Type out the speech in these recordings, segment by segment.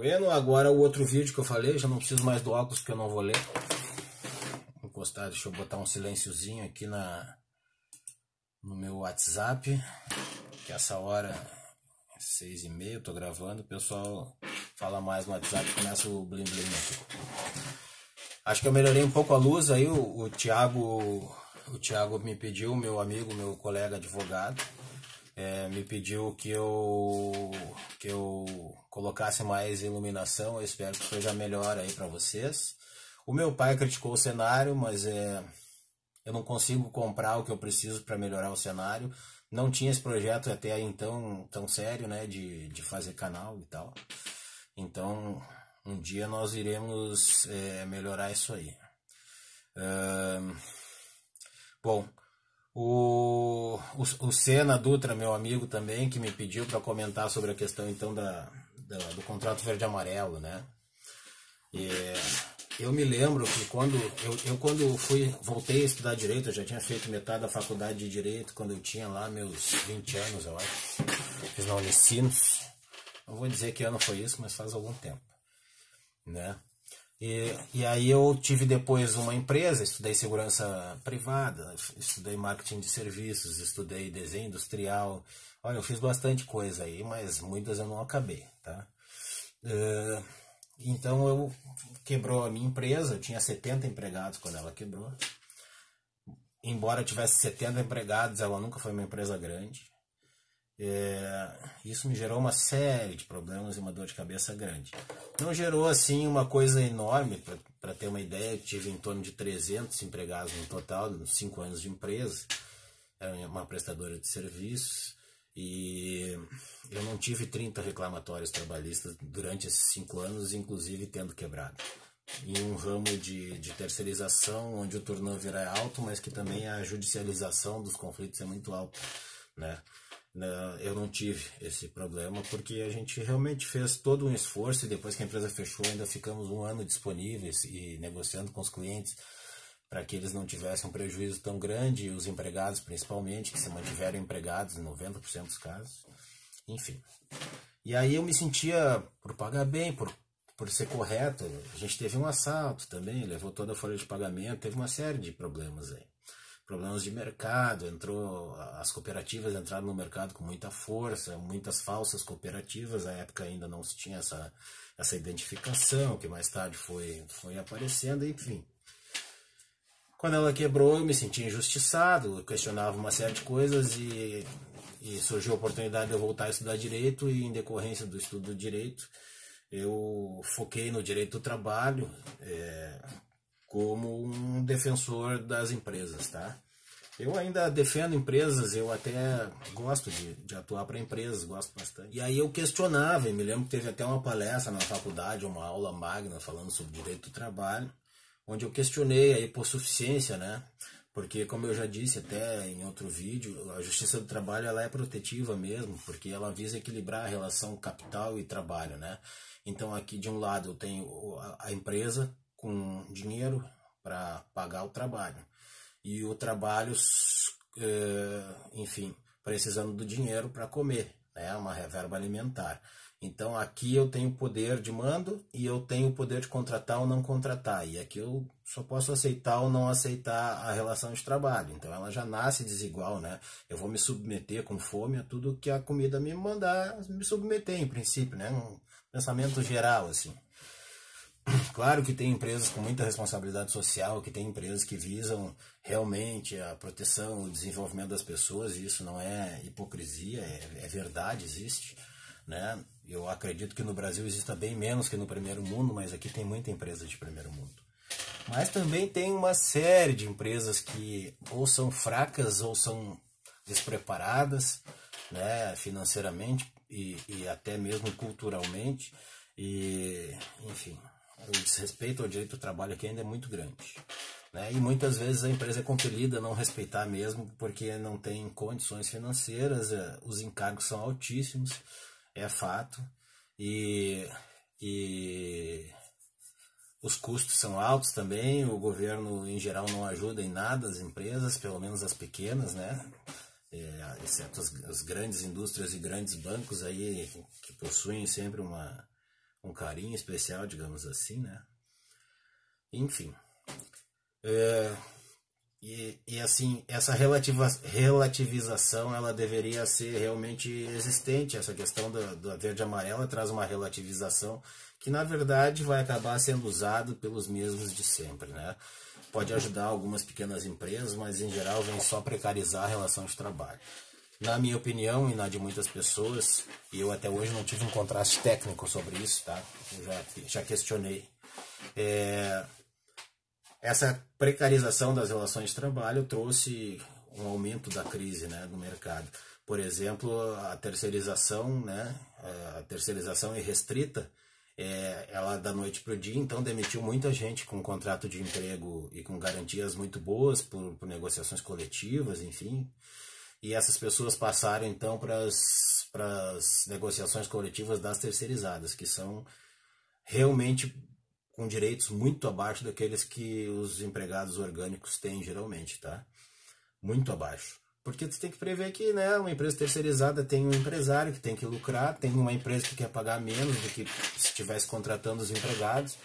Bueno, agora o outro vídeo que eu falei, já não preciso mais do óculos porque eu não vou ler. Vou encostar, deixa eu botar um silênciozinho aqui no meu WhatsApp, que essa hora é 6h30, eu tô gravando, o pessoal fala mais no WhatsApp, começa o blim blim aqui. Acho que eu melhorei um pouco a luz aí, o Thiago me pediu, meu amigo, meu colega advogado, me pediu que eu colocasse mais iluminação. Eu espero que seja melhor aí para vocês. O meu pai criticou o cenário, mas eu não consigo comprar o que eu preciso para melhorar o cenário. Não tinha esse projeto até aí então tão sério, né, de fazer canal e tal. Então um dia nós iremos melhorar isso aí. Bom, o Senna Dutra, meu amigo também, que me pediu para comentar sobre a questão então do contrato verde amarelo, né? E eu me lembro que quando voltei a estudar direito, eu já tinha feito metade da faculdade de direito quando eu tinha lá meus 20 anos, eu acho. Fiz na Unicinos. Não vou dizer que ano foi isso, mas faz algum tempo, né? E aí eu tive depois uma empresa, estudei segurança privada, estudei marketing de serviços, estudei desenho industrial. Olha, eu fiz bastante coisa aí, mas muitas eu não acabei, tá? Então quebrou a minha empresa, eu tinha 70 empregados quando ela quebrou. Embora eu tivesse 70 empregados, ela nunca foi uma empresa grande. Isso me gerou uma série de problemas e uma dor de cabeça grande. Não gerou assim uma coisa enorme, para ter uma ideia, eu tive em torno de 300 empregados no total, nos 5 anos de empresa. Era uma prestadora de serviços e eu não tive 30 reclamatórios trabalhistas durante esses 5 anos, inclusive tendo quebrado. Em um ramo de terceirização, onde o turnover é alto, mas que também a judicialização dos conflitos é muito alta, né? Eu não tive esse problema porque a gente realmente fez todo um esforço e depois que a empresa fechou ainda ficamos um ano disponíveis e negociando com os clientes para que eles não tivessem um prejuízo tão grande, e os empregados principalmente, que se mantiveram empregados em 90% dos casos, enfim. E aí eu me sentia por pagar bem, por ser correto. A gente teve um assalto também, levou toda a folha de pagamento, teve uma série de problemas aí. Problemas de mercado, as cooperativas entraram no mercado com muita força, muitas falsas cooperativas, na época ainda não se tinha essa identificação, que mais tarde foi aparecendo, enfim. Quando ela quebrou, eu me senti injustiçado, eu questionava uma série de coisas e surgiu a oportunidade de eu voltar a estudar Direito, e em decorrência do estudo do Direito, eu foquei no direito do trabalho, como um defensor das empresas, tá? Eu ainda defendo empresas, eu até gosto de atuar para empresas, gosto bastante. E aí eu questionava, e me lembro que teve até uma palestra na faculdade, uma aula magna falando sobre direito do trabalho, onde eu questionei a hipossuficiência, né? Porque, como eu já disse até em outro vídeo, a justiça do trabalho ela é protetiva mesmo, porque ela visa equilibrar a relação capital e trabalho, né? Então aqui de um lado eu tenho a empresa com dinheiro para pagar o trabalho. E o trabalho, enfim, precisando do dinheiro para comer, né? Uma reserva alimentar. Então aqui eu tenho poder de mando e eu tenho o poder de contratar ou não contratar. E aqui eu só posso aceitar ou não aceitar a relação de trabalho. Então ela já nasce desigual, né? Eu vou me submeter com fome a tudo que a comida me mandar me submeter, em princípio, né? Um pensamento geral, assim. Claro que tem empresas com muita responsabilidade social, que tem empresas que visam realmente a proteção, o desenvolvimento das pessoas, e isso não é hipocrisia, é verdade, existe, né? Eu acredito que no Brasil exista bem menos que no primeiro mundo, mas aqui tem muita empresa de primeiro mundo. Mas também tem uma série de empresas que ou são fracas ou são despreparadas, né, financeiramente e até mesmo culturalmente, e enfim, o desrespeito ao direito do trabalho aqui ainda é muito grande, né? E muitas vezes a empresa é compelida a não respeitar mesmo porque não tem condições financeiras, os encargos são altíssimos, é fato, e os custos são altos também. O governo em geral não ajuda em nada as empresas, pelo menos as pequenas, né? Exceto as grandes indústrias e grandes bancos aí que possuem sempre uma um carinho especial, digamos assim, né? Enfim. E assim, essa relativização, ela deveria ser realmente existente. Essa questão da verde e amarela traz uma relativização que, na verdade, vai acabar sendo usado pelos mesmos de sempre, né? Pode ajudar algumas pequenas empresas, mas, em geral, vem só precarizar a relação de trabalho. Na minha opinião e na de muitas pessoas, e eu até hoje não tive um contraste técnico sobre isso, tá? Eu já questionei. Essa precarização das relações de trabalho trouxe um aumento da crise, né, no mercado. Por exemplo, a terceirização, né, a terceirização irrestrita, ela da noite para o dia, então demitiu muita gente com contrato de emprego e com garantias muito boas por negociações coletivas, enfim. E essas pessoas passaram então para as negociações coletivas das terceirizadas, que são realmente com direitos muito abaixo daqueles que os empregados orgânicos têm geralmente, tá? Muito abaixo. Porque tu tem que prever que, né, uma empresa terceirizada tem um empresário que tem que lucrar, tem uma empresa que quer pagar menos do que se estivesse contratando os empregados,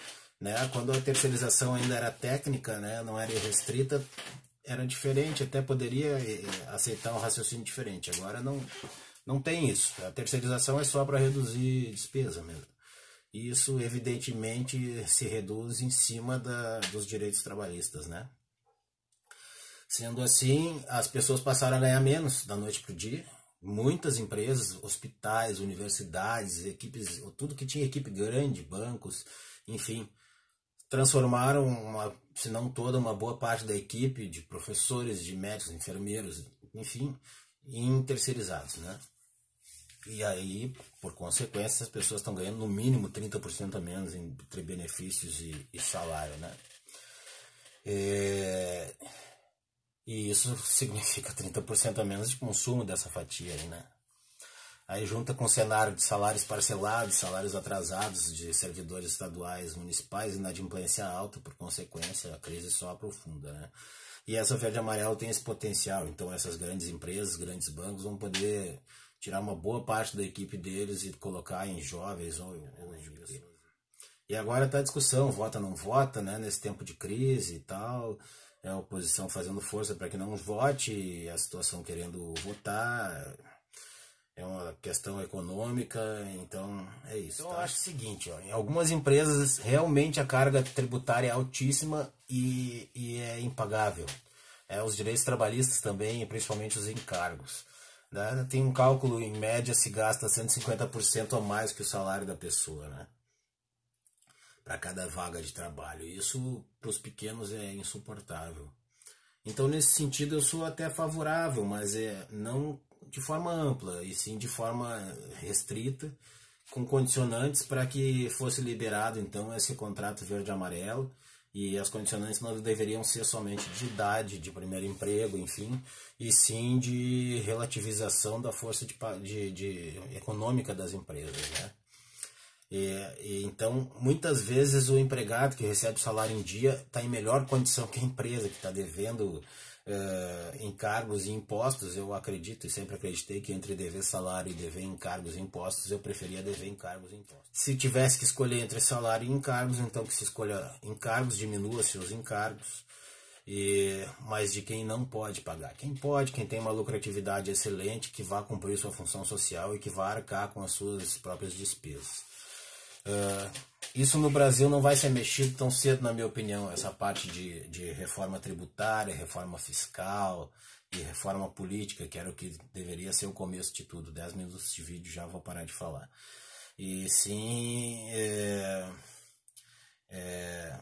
né? Quando a terceirização ainda era técnica, né, não era irrestrita, era diferente, até poderia aceitar um raciocínio diferente. Agora não tem isso. A terceirização é só para reduzir despesa mesmo. E isso, evidentemente, se reduz em cima dos direitos trabalhistas, né? Sendo assim, as pessoas passaram a ganhar menos da noite para o dia. Muitas empresas, hospitais, universidades, equipes, tudo que tinha equipe grande, bancos, enfim, transformaram, se não toda, uma boa parte da equipe de professores, de médicos, enfermeiros, enfim, em terceirizados, né? E aí, por consequência, as pessoas estão ganhando no mínimo 30% a menos entre benefícios e salário, né? E isso significa 30% a menos de consumo dessa fatia aí, né? Aí junta com o cenário de salários parcelados, salários atrasados de servidores estaduais, municipais, inadimplência alta, por consequência, a crise só aprofunda, né? E essa verde e amarela tem esse potencial, então essas grandes empresas, grandes bancos vão poder tirar uma boa parte da equipe deles e colocar em jovens ou em pessoas. E agora está a discussão, vota ou não vota, né, nesse tempo de crise e tal, a oposição fazendo força para que não vote, a situação querendo votar, é uma questão econômica, então é isso. Então, tá? Eu acho o seguinte, ó, em algumas empresas realmente a carga tributária é altíssima e é impagável. Os direitos trabalhistas também, principalmente os encargos. Né? Tem um cálculo, em média, se gasta 150% a mais que o salário da pessoa, né? Para cada vaga de trabalho. Isso, para os pequenos, é insuportável. Então, nesse sentido, eu sou até favorável, mas não de forma ampla, e sim de forma restrita, com condicionantes para que fosse liberado, então, esse contrato verde-amarelo. E as condicionantes não deveriam ser somente de idade, de primeiro emprego, enfim, e sim de relativização da força de econômica das empresas, né? Então, muitas vezes o empregado que recebe o salário em dia está em melhor condição que a empresa que está devendo encargos e impostos. Eu acredito e sempre acreditei que entre dever salário e dever encargos e impostos, eu preferia dever encargos e impostos. Se tivesse que escolher entre salário e encargos, então que se escolha encargos, diminua seus encargos, mas de quem não pode pagar. Quem pode, quem tem uma lucratividade excelente, que vá cumprir sua função social e que vá arcar com as suas próprias despesas. Isso no Brasil não vai ser mexido tão cedo, na minha opinião, essa parte de reforma tributária, reforma fiscal e reforma política, que era o que deveria ser o começo de tudo. 10 minutos de vídeo, já vou parar de falar. E sim,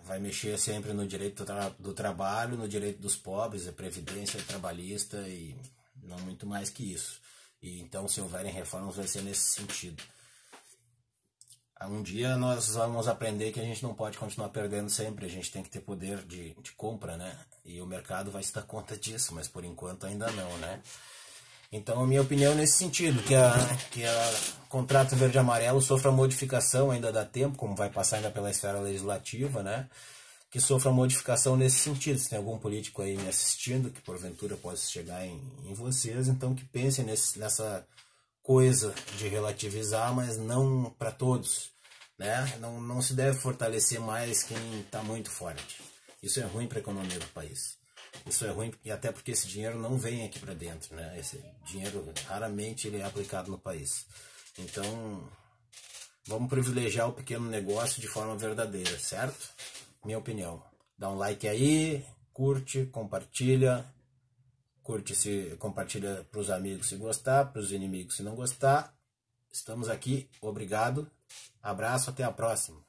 vai mexer sempre no direito do trabalho, no direito dos pobres, a previdência trabalhista e não muito mais que isso. E então, se houverem reformas, vai ser nesse sentido. Um dia nós vamos aprender que a gente não pode continuar perdendo sempre, a gente tem que ter poder de compra, né? E o mercado vai se dar conta disso, mas por enquanto ainda não, né? Então a minha opinião é nesse sentido, que a contrato verde e amarelo sofra modificação, ainda dá tempo, como vai passar ainda pela esfera legislativa, né? Que sofra modificação nesse sentido. Se tem algum político aí me assistindo, que porventura possa chegar em vocês, então que pensem nessa coisa de relativizar, mas não para todos, né? Não se deve fortalecer mais quem está muito forte. Isso é ruim para a economia do país. Isso é ruim, e até porque esse dinheiro não vem aqui para dentro, né? Esse dinheiro, raramente ele é aplicado no país. Então, vamos privilegiar o pequeno negócio de forma verdadeira, certo? Minha opinião. Dá um like aí, curte, compartilha. Compartilha para os amigos se gostar, para os inimigos se não gostar. Estamos aqui, obrigado. Abraço, até a próxima.